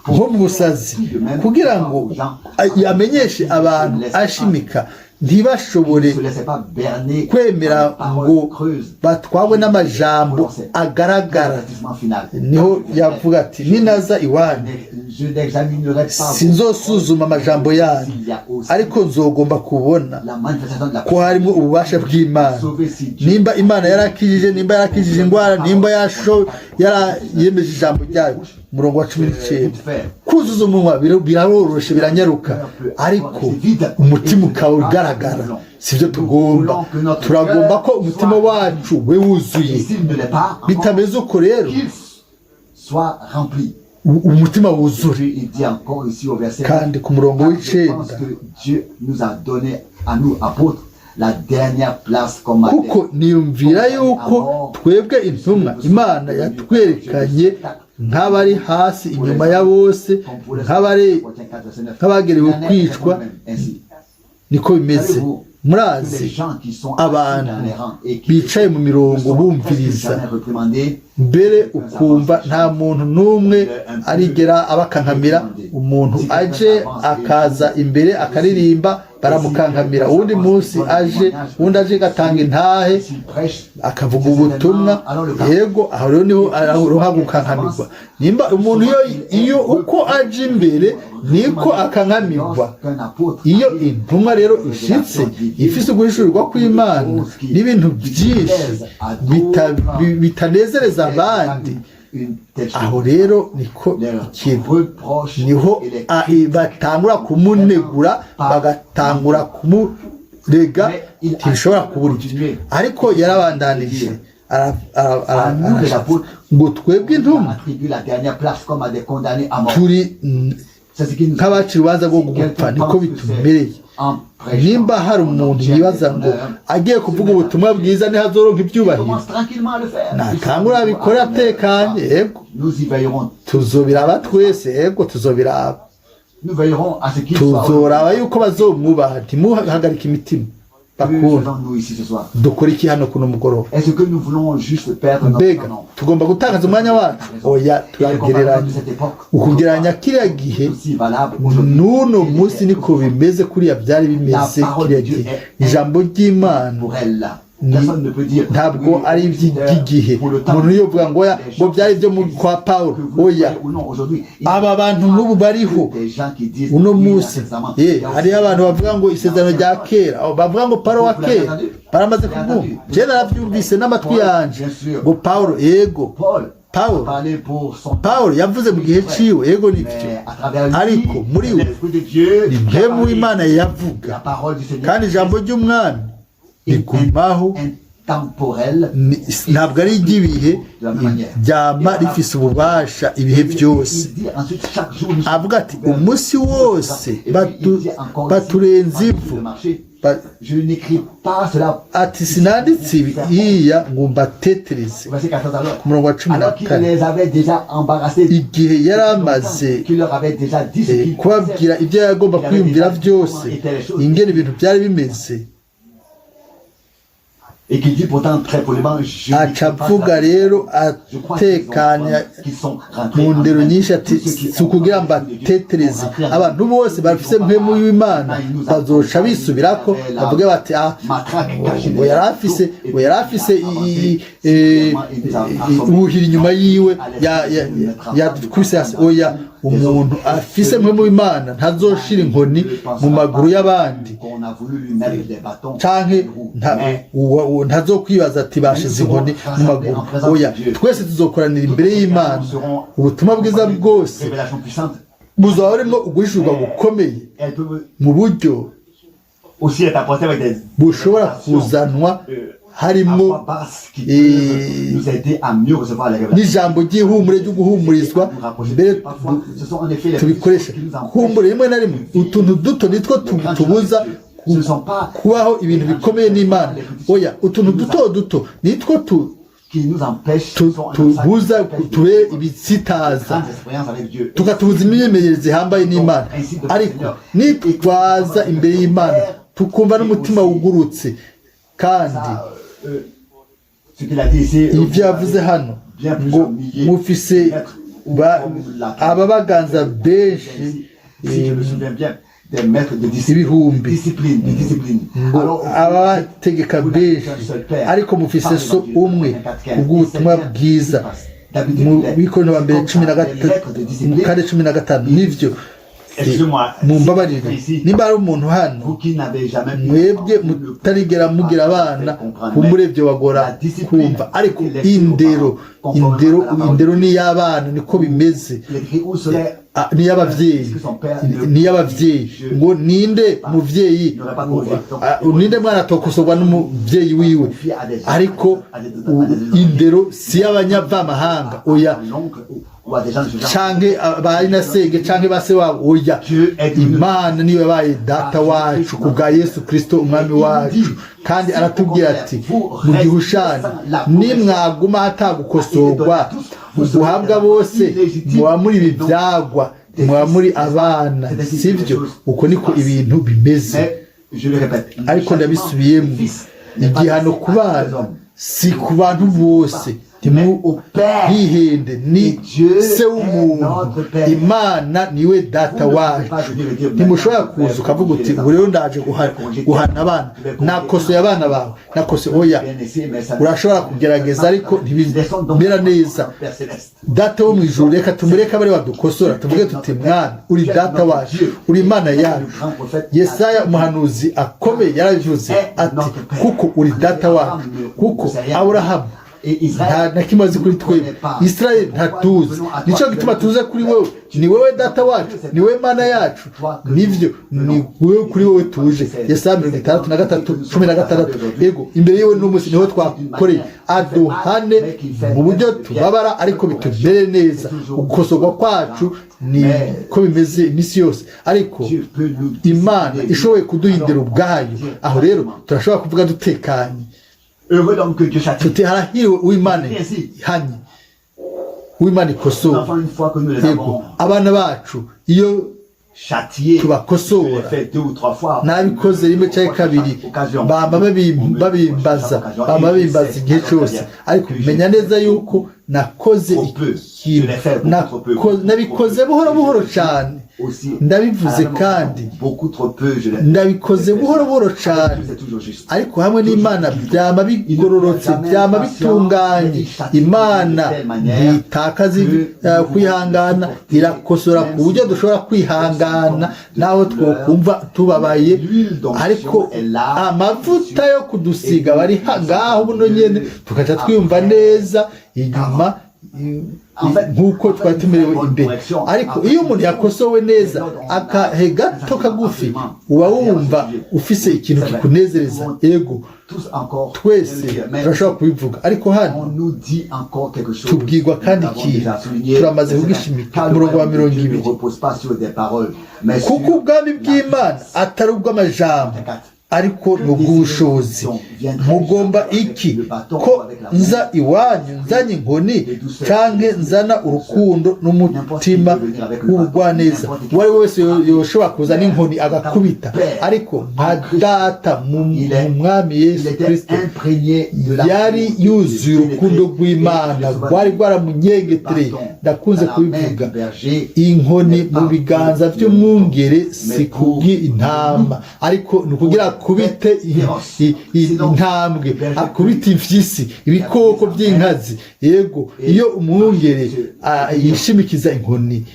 nko mu busazi kugira ngo yamenyeshe abantu ashimika ntibashobore kwemera ngo batwawe n'amajambo agaragara niho yavuga ati ninaza iwanyu sinzosuzuma amajambo yanyu ariko nzogomba kubona ko harimo ububasha bw'Imana nimba Imana yarakijije indwara nimba yarayemeje ijambo ryayo umurongo wa 19 kuzuza umunwa biraroroshe biranyaruka ariko umutima ukaba ugaragara sivyo tugomba turagomba ko umutima wacu we wuzuye bitameze uko rero umutima wuzure kandi ku murongo w'icenda kuko niyumvira yuko twebwe intumwa Imana yatwerekanye nk'abari hasi inyuma ya bose nk'abagerewe kwicwa niko bimeze murazi abantu bicaye mu mirongo bumviriza mbere ukumva nta muntu n'umwe arigera abakankamira umuntu aje akaza imbere akaririmba baramukankamira uwundi munsi uwundi aje gatanga intahe akavuga ubutumwa yego aho rero niho aroha gukankamirwa nimba umuntu iyo uko aje imbere niko akankamirwa iyo intumwa rero ishitse ifise guhishurirwa kw'Imana n'ibintu byinshi bitanezereza abandi aho rero niko ikintu niho batangura kumunegura bagatangura kumurega ntibishobora kubura ariko yarabandanije ngo twebwe intumwa turi nk'abaciye urubanza rwo gupfa niko bitumereye nimba hari umuntu yibaza ngo agiye kuvuga ubutumwa bwiza ntihazoronka ibyubahiro natangura abikore atekanye yego tuzobiraba twese yego tuzobiraba tuzoraba yuko bazomwubaha ntimuhagarike imitima bakunda dukora iki hano kuno mugoroba mbega tugomba gutakaza umwanya wacu oya turagereranya ukugereranya kiriya gihe n'uno munsi niko bimeze kuriya byari bimeze kiriya gihe ijambo ry'Imana ntabwo ari iby'igihe umuntu yovuga ngo byari byo kwa Paulo oya aba bantu n'ubu bariho uno munsi hariho abantu bavuga ngo isezerano rya kera bavuga ngo Paulo wa kera baramaze kuvuga je narabyumvise n'amatwi yanje ngo Paulo yego Paulo yavuze mu gihe ciwe yego nivyo ariko muri we ni mpemu Imana yavuga kandi ijambo ry'umwami igumaho temporel. ntabwo ari iry'ibihe ryama rifise ububasha ibihe byose. Il dit ensuite chaque jour avuga ati umunsi wose baturenza ivu. Je n'écris pas cela. ati sinanditse ibiya ngo mbatetereze. Verset 14 alors. ku murongo wa cumi na Alors qu'il kane les avait déjà embarrassés. igihe yari amaze Qu'il leur avait déjà dit ce qu'il kubabwira ibyo yagomba kwiyumvira byose ingene ibintu byari bimeze. Et qui dit pourtant très poliment, je aca avuga rero atekanya mu ndero nyinshi ati si ukugira ngo atetereze abantu bose bafise mpemu y'Imana bazoca bisubirako bavuge bati ngo yari afise ubuhiri inyuma yiwe yakubise hasi. Oya, umuntu afise mpemu y'Imana ntazoshira inkoni mu maguru y'abandi canke ntazokwibaza ati bashize inkoni mu maguru. Oya, twese tuzokoranira imbere y'Imana. Ubutumwa bwiza bwose buzoba burimo uguhishurwa gukomeye mu buryo bushobora kuzanwa harimo n'ijambo ry'ihumure ryo guhumurizwa. mbere tubikoresha kumbure rimwe na rimwe utuntu duto nitwo tubuza kubaho ibintu bikomeye n'Imana. Oya, utuntu duto duto nitwo tubuza tube ibitsitaza tukatubuza imyemerereze ihambaye n'Imana. ariko nitwaza imbere y'Imana tukumva n'umutima wugurutse kandi ibyo yavuze hano ngo mufise ababaganza benshi ibihumbi ngo abategeka benshi ariko mufise so umwe ubw'ubutumwa bwiza. mu Bikorino ba mbere 13:15 nivyo mumbabarire nimba ari umuntu hano mwebwe mutarigera mugira abana umurebye wagora kumva. ariko indero ni y'abana niko bimeze, ni y'abavyeyi ngo ninde muvyeyi ninde mwana tokosorwa n'umuvyeyi wiwe. ariko indero si y'abanyavamahanga. Oya, canke bari na senge canke base wabo. Oya, Imana niyo yabaye data wacu kubwa Yesu Kristo umwami wacu. kandi aratubwira ati mu gihushana nimwaguma hatagukosorwa guhabwa bose muba muri ibi byagwa, muba muri abana. sivyo? uko niko ibintu bimeze. ariko ndabisubiyemo, igihano ku bana si ku bantu bose. ntihende ni se w'umuntu. Imana niwe data wacu. ntimushobora kuza ukavuga uti ubu rero ndaje guhana abana, nakosoye abana bawe, nakose. Oya, urashobora kugerageza ariko ntibimera neza. data wo mu ijuru reka tumureke abari badukosora, tuvuge tuti mwana uri data wacu, uri Imana yacu. Yesaya umuhanuzi akomeye yarabivuze ati kuko uri data wacu, kuko Aburahamu nta na kimwe azi kuri twebwe, Israeli ntatuzi, nicyo gituma tuze kuri wewe. ni wowe data wacu, ni wowe Mana yacu. nivyo ni wowe kuri wowe tuje. Yesaya 63:16. Ego imbere yewe n'umunsi niho twakoreye aduhane mu buryo tubabara ariko bitubere neza. ugukosorwa kwacu ni ko bimeze imisi yose, ariko Imana ishoboye kuduhindura ubwayo. aho rero turashobora kuvuga dutekanye tuti harahiriwe uw'Imana ihanye, uw'Imana ikosora. Yego, abana bacu iyo tubakosora nabikoze rimwe cyangwa kabiri bamba babimbaza igihe cyose. ariko menya neza yuko nakoze ikintu, nabikoze buhoro buhoro cyane. ndabivuze kandi ndabikoze buhoro buhoro cyane, ariko hamwe n'Imana byama bigororotse, byama bitunganye. Imana ntitakaza kwihangana, irakosora ku buryo dushobora kwihangana naho twokumva tubabaye. ariko amavuta yo kudusiga bari ngaho buno nyene tukaca twiyumva neza, inyuma nk'uko twari tumerewe imbere. Ariko iyo umuntu yakosowe neza akahe gato kagufi uba wumva ufise ikintu kikunezereza. Yego twese turashobora kubivuga, ariko hano tubwirwa kandi ikintu turamaze kugishimika ku murongo wa 20, kuko ubwami bw'Imana atari ubw'amajambo ariko ni ubw'ubushobozi. Mugomba iki? Ko nza iwanyu nzanye inkoni canke nzana urukundo n'umutima w'ubugwaneza? Uwo ari wese yoshobora kuzana inkoni agakubita, ariko nka data mu mwami Yesu Kristo yari yuzuye urukundo rw'Imana rwari rwaramunyengetereye. Ndakunze kubivuga, inkoni mu biganza by'umwungere si kubw'intama, ariko ni ukugira akubite intambwe, akubite imfyisi, ibikoko by'inkazi. Yego, iyo umwungere yishimikiza inkoni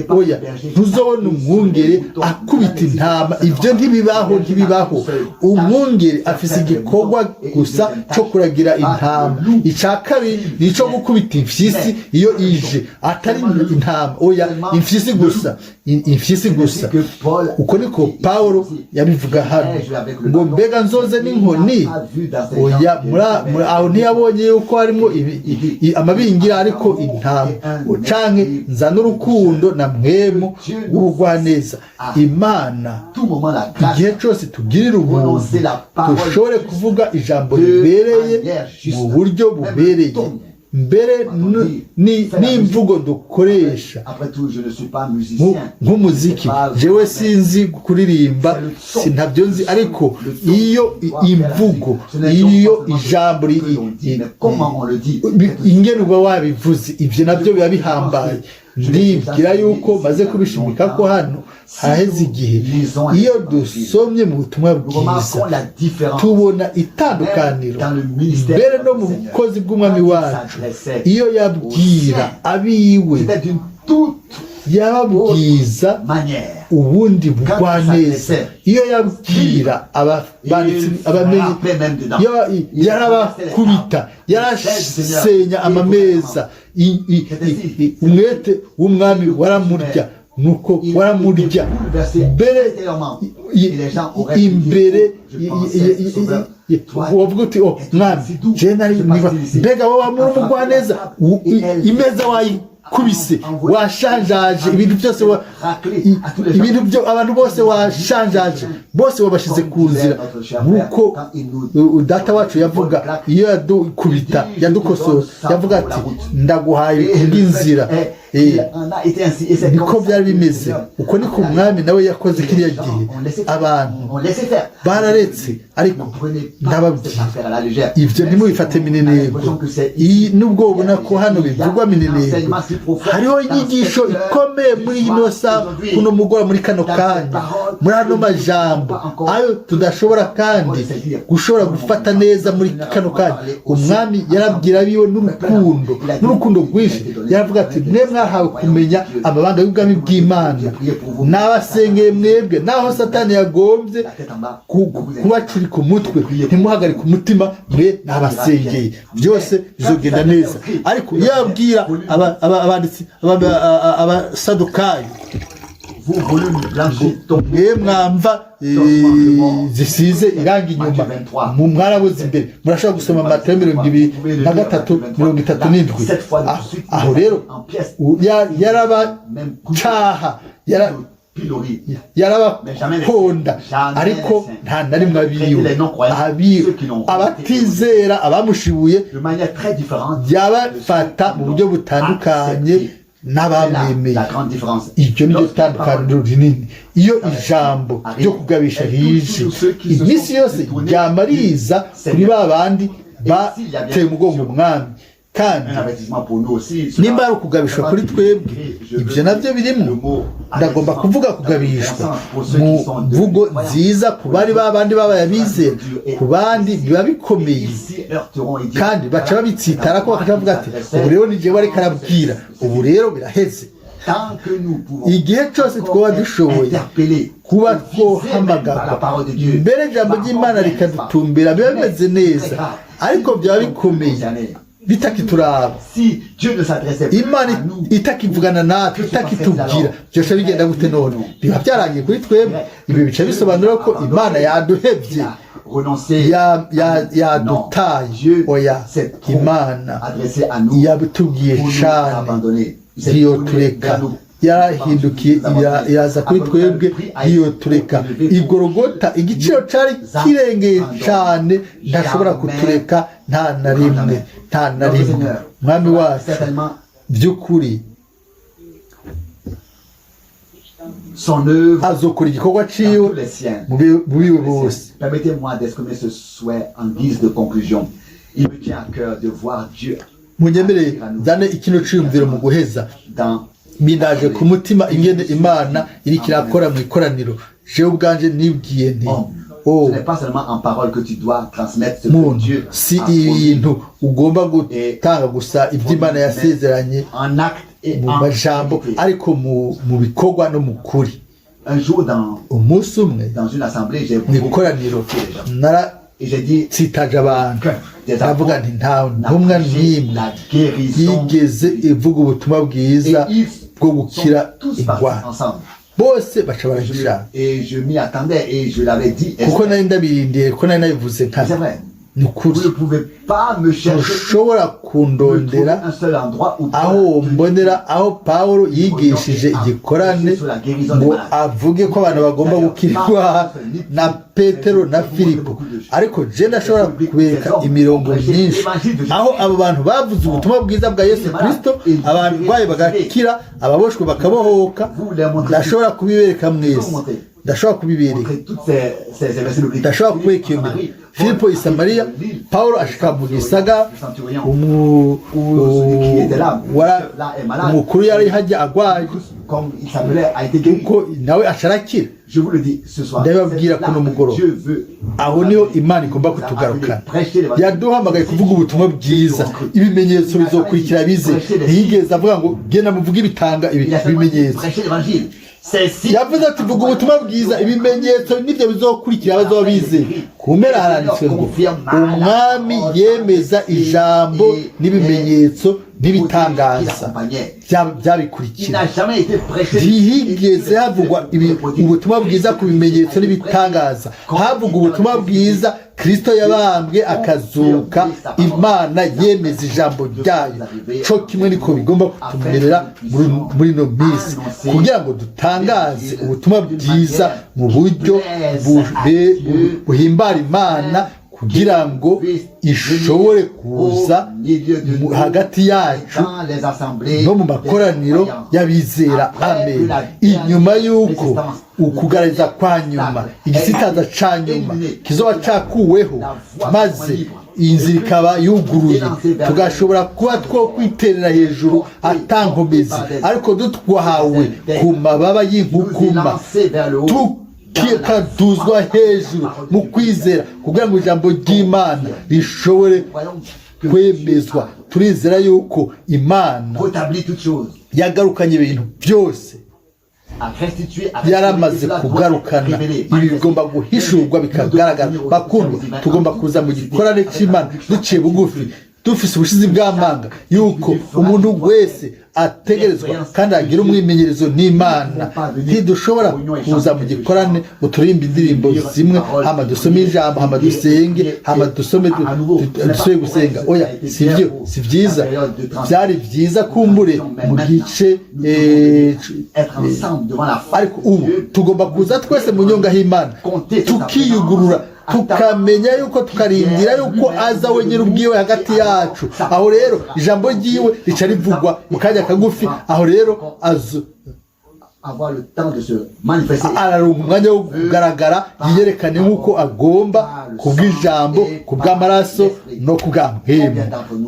oya, ntuzobona umwungere akubita intama. Ibyo ntibibaho. Umwungere afise igikorwa gusa cyo kuragira intama. Icya kabiri ni icyo gukubita imfyisi iyo ije, atari intama. Oya, imfyisi gusa. Uko niko Pawulo yabivuga hano, ngo mbega nzoze n'inkoni? Oya, aho ntiyabonye yuko harimo amabingira, ariko intama canke nzana urukundo na mwemu w'ubugwaneza. Imana igihe cyose tugirira ubuntu dushobore kuvuga ijambo ribereye mu buryo bubereye, mbere n'imvugo dukoresha nk'umuziki. Jewe sinzi kuririmba, sinabyo nzi, ariko iyo imvugo, iyo ijambo ingene uba wabivuze, ibyo nabyo biba bihambaye. Ndibwira yuko maze kubishimika ko hano haheze igihe iyo dusomye mu butumwa bwiza tubona itandukaniro mbere no mu bukozi bw'umwami wacu. Iyo yabwira abiwe yababwiza ubundi bugwaneza, iyo yabwira abamenyi yarabakubita, yarasenya amameza. Umwete w'umwami waramurya, nuko waramurya imbere wavuga uti mwami mbega wowe muri umugwaneza, imeza wayikubise, washanjaje ibintu byose, abantu bose washanjaje, bose wabashize ku nzira. Nkuko data wacu yavuga, iyo yadukubita yadukosora, yavuga ati ndaguhaye kubw'inzira. Niko byari bimeze. Uko niko umwami nawe yakoze kiriya gihe. Abantu bararetse, ariko ndababwira ibyo ntimubifate mineneko. Nubwo ubona ko hano bivugwa mineneko, hariho inyigisho ikomeye muri ino saa, kuno mugora, muri kano kanya, muri ano majambo ayo tudashobora kandi gushobora gufata neza muri kano kanya. Umwami yarabwira biwe n'urukundo rwinshi, yaravuga ati mwe mwahawe kumenya amabanga y'ubwami bw'Imana, n'abasengeye mwebwe naho Satani yagombye kubacurika umutwe, ntimuhagarike umutima, mwe n'abasengeye, byose bizogenda neza. Ariko iyo yabwira abanditsi abasadukayo, mwe mwamva zisize irangi inyuma, mu mwarabuze imbere, murashobora gusoma Matayo 23:37. Aho rero yarabacaha, yarabakonda, ariko nta na rimwe abiwe. Abatizera, abamushibuye, yabafata mu buryo butandukanye n'abamwemeye. Iryo ni ryo tandukaniro rinini. Iyo ijambo ryo kugabisha rije, iminsi yose ryamariza kuri ba bandi bateye umugongo umwami. Kandi nimba ari ukugabishwa kuri twebwe, ibyo nabyo birimo. Ndagomba kuvuga kugabishwa mu mvugo nziza ku bari babandi babaye abizera, ku bandi biba bikomeye, kandi baca babitsitara ko bakavuga ati ubu rero ni jewe ariko arabwira, ubu rero biraheze. Igihe cyose twaba dushoboye kuba twohamagarwa mbere ijambo ry'Imana rikadutumbira, biba bimeze neza. ariko byaba bikomeye bitakituraba Si Dieu ne s'adressait pas imana à nous, itakivugana natwe itakitubwira byose bigenda gute none biba byarangiye kuri twebwe ibi bice bisobanura ko imana yaduhebye renoncer. yadutaye oya imana Adressé à nous, yabitubwiye pour nous cyane abandonner. C'est ntiyotureka pour nous. yarahindukiye iraza kuri twebwe ntiyotureka igorogota igiciro cyari kirengeye cyane ntashobora kutureka nta na rimwe mwami wacu Certainement, by'ukuri son œuvre azokora igikorwa dans ciwe tous les siens. mu biwe bose. Permettez-moi d'exprimer ce souhait en guise de conclusion. Il me tient à cœur de voir Dieu munyemerere zane ikino ciyumviro mu guheza dans minaje ku mutima ingene imana iriko irakora mu ikoraniro jewe ubwanje nibwiye nti ce n'est pas seulement en parole que tu dois transmettre ce que muntu Dieu si a promis. ibintu ugomba gutanga gusa iby'imana yasezeranye En acte et mu en majambo vérité. ariko mu bikorwa no mu kuri. Un jour umunsi umwe dans une assemblée, j'ai mu ikoraniro et j'ai dit naratsitaje abantu ndavuga nti nta ntumwa n'imwe yigeze ivuga ubutumwa bwiza bwo gukira indwara bose baca barabishaka et je m'y attendais et je l'avais dit. kuko nari ndabirindiye kuko nari nabivuze C'est nka vrai. ni ukuri Vous ne pouvez pas me chercher ntushobora kundondera un seul endroit où aho mbonera aho Pawulo yigishije igikorane ngo avuge ko abantu bagomba gukirwa na Petero na Filipo, ariko je ndashobora kubereka imirongo myinshi aho abo bantu bavuze ubutumwa bwiza bwa Yesu Kristo, abantu baye bagakira, ababoshwe bakabohoka. Ndashobora kubibereka mwese, ndashobora kubibereka, ndashobora kubereka iyo mirimo. Filipo i Samariya, Pawulo ashika mu gisaga, umukuru yari hajya agwaye kuko nawe asharakira. Ndababwira kuno mugoroba aho niho Imana igomba kutugarukana. Yaduhamagaye kuvuga ubutumwa bwiza, ibimenyetso bizokurikira bize. Ntiyigeze avuga ngo genda muvuge ibitanga ibimenyetso. Yavuze ati vuga ubutumwa bwiza, ibimenyetso nibyo bizokurikira abazoba bize. Kumera haranditswe ngo umwami yemeza ijambo n'ibimenyetso n'ibitangaza byabikurikira. Ntihigeze havugwa ubutumwa bwiza ku bimenyetso n'ibitangaza, havuga ubutumwa bwiza Kristo yabambwe akazuka, Imana yemeza ijambo ryayo. Co kimwe niko bigomba kutumerera muri no minsi, kugira ngo dutangaze ubutumwa bwiza mu buryo buhimbara Imana, kugira ngo ishobore kuza hagati yacu no mu makoraniro y'abizera. Amen. Inyuma y'uko ukugaragaza kwa nyuma, igisitaza ca nyuma kizoba cakuweho, maze inzira ikaba yuguruye, tugashobora kuba two kwiterera hejuru atankomezi, ariko dutwahawe ku mababa y'inkukuma, tukaduzwa hejuru mu kwizera, kugira ngo ijambo ry'Imana rishobore kwemezwa. Turizera yuko Imana yagarukanye ibintu byose, yaramaze kugarukana. Ibi bigomba guhishurwa bikagaragara. Bakundwa, tugomba kuza mu gikorane cy'Imana duciye bugufi, dufise ubushizi bw'amanga yuko umuntu wese ategerezwa kandi agira umwimenyerezo n'Imana. Ntidushobora kuza mu gikorane ngo turirimbe indirimbo zimwe, hama dusome ijambo, hama dusenge, hama dusome gusenga. Oya, sivyo, si vyiza. Byari vyiza kumbure mu gice ariko ubu tugomba kuza twese mu nyonga y'Imana, tukiyugurura, tukamenya yuko, tukarindira yuko aza we nyir'ubwiwe hagati yacu. Aho rero ijambo ryiwe rica rivugwa mu kanya kagufi. Aho rero araronka umwanya wo kugaragara, yiyerekane nk'uko agomba, kubw'ijambo, kubw'amaraso no kubw'amahemu.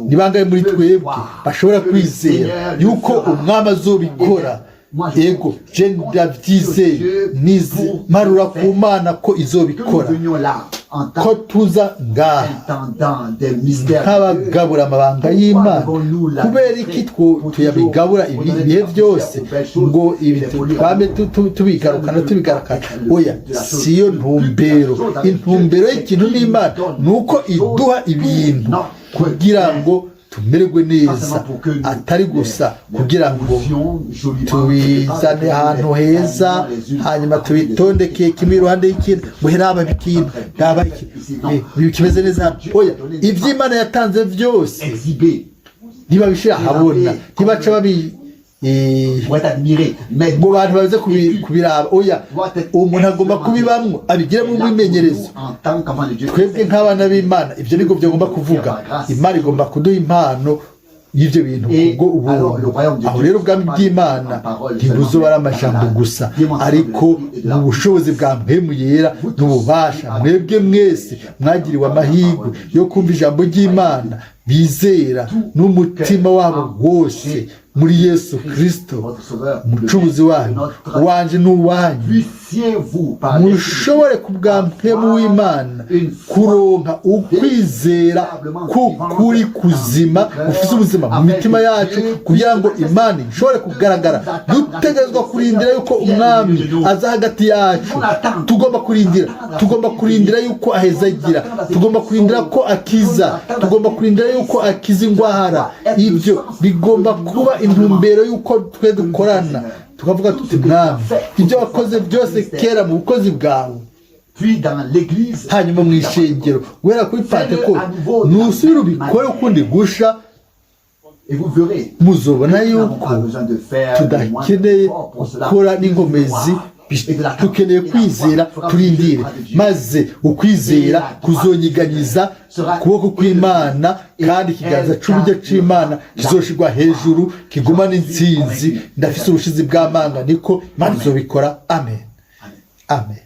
Ni bangahe muri twebwe bashobora kwizera yuko umwami azobikora? Ego, je ndavyizeye, marura ku Mana ko izobikora. en tant ko tuza ngaha qu'intendant des mystères. nk'abagabura amabanga y'Imana kubera iki tuyabigabura ibihe byose ngo ibi twame tubigarukana tubigarakana oya siyo ntumbero. Intumbero y'ikintu n'Imana nuko iduha ibintu kugira ngo tumererwe neza, atari gusa kugira ngo tubizane ahantu heza hanyuma tubitondeke kimwe iruhande y'ikindi ngo heraba ikintu ngaba kimeze neza. Oya, iby'Imana yatanze byose ntibabishira ahabona, ntibaca babi ngo abantu baze kubiraba. Oya, umuntu agomba kubibamwo abigiramo umwimenyerezo. Twebwe nk'abana b'Imana ibyo nibwo byagomba kuvuga. Imana igomba kuduha impano y'ibyo bintu ubwo ubuntu. Aho rero ubwami bw'Imana ntibuzoba ari amajambo gusa, ariko mu bushobozi bwa mpemu yera n'ububasha. Mwebwe mwese mwagiriwe amahirwe yo kumva ijambo ry'Imana, bizera n'umutima wabo wose muri Yesu Kristo umucunguzi wanyu, wanje n'uwanyu. Mushobore kubwa mpemu w'Imana kuronka ukwizera kuri kuzima ufise ubuzima mu mitima yacu, kugira ngo Imana ishobore kugaragara. Dutegerezwa kurindira yuko umwami aza hagati yacu. Tugomba kurindira yuko ahezagira, tugomba kurindira ko akiza, tugomba kurindira yuko akiza indwara. Ibyo bigomba kuba intumbero yuko twe dukorana, tukavuga tuti mwami ibyo wakoze byose kera mu bukozi bwawe, hanyuma mu ishengero wera kuri Pentekote nusubira ubikore ukundi gusha, muzobona yuko tudakeneye gukora n'ingomezi. Dukeneye kwizera, turindire, maze ukwizera kuzonyiganyiza ukuboko kw'Imana, kandi ikiganza c'uburyo c'Imana kizoshirwa hejuru, kigumana intsinzi. Ndafise ubushizi bw'amanga niko Imana izobikora. Amen, amen.